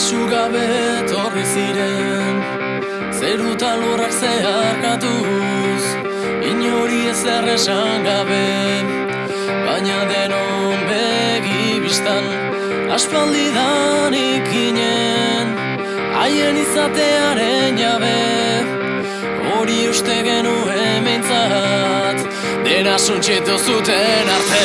Pisu gabe etorri ziren, zeruta lurrak zeharkatuz, inori ezer esan gabe, baina denon begi bistan, aspaldidanik ginen, haien izatearen jabe, hori uste genuen behintzat, dena suntxitu zuten arte.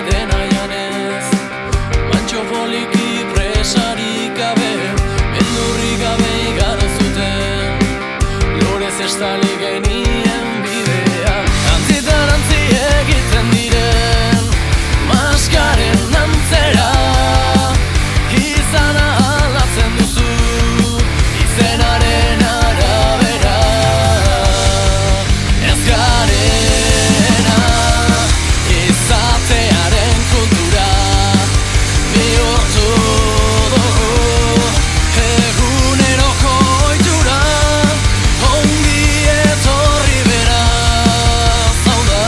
Dena janez, mantxo poliki presarik gabe, beldurrik gabe igaro zuten, lorez estali genien bidea. Antzitan antzi egiten diren, maskaren antzera, izana aldatzen duzu, izenaren arabera, ez garena. Izatearen kultura bihurtu dugu, eguneroko ohitura, ongi etorri beraz, hau da,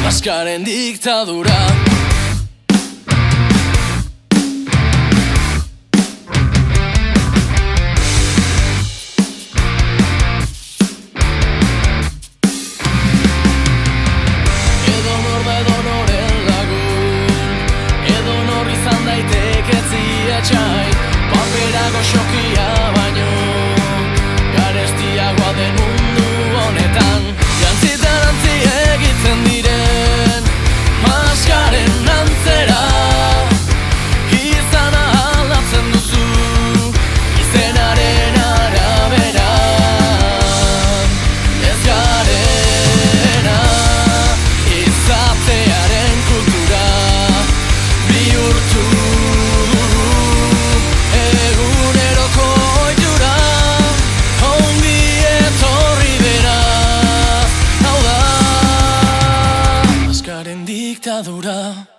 maskaren diktadura. Paperago xokia baino, garestiagoa den mundu honetan, jantzitan antzi egiten diren, maskaren antzera, izana aldatzen duzu, izenaren arabera, ez garena, izatearen kultura bihurtu. Dictadura.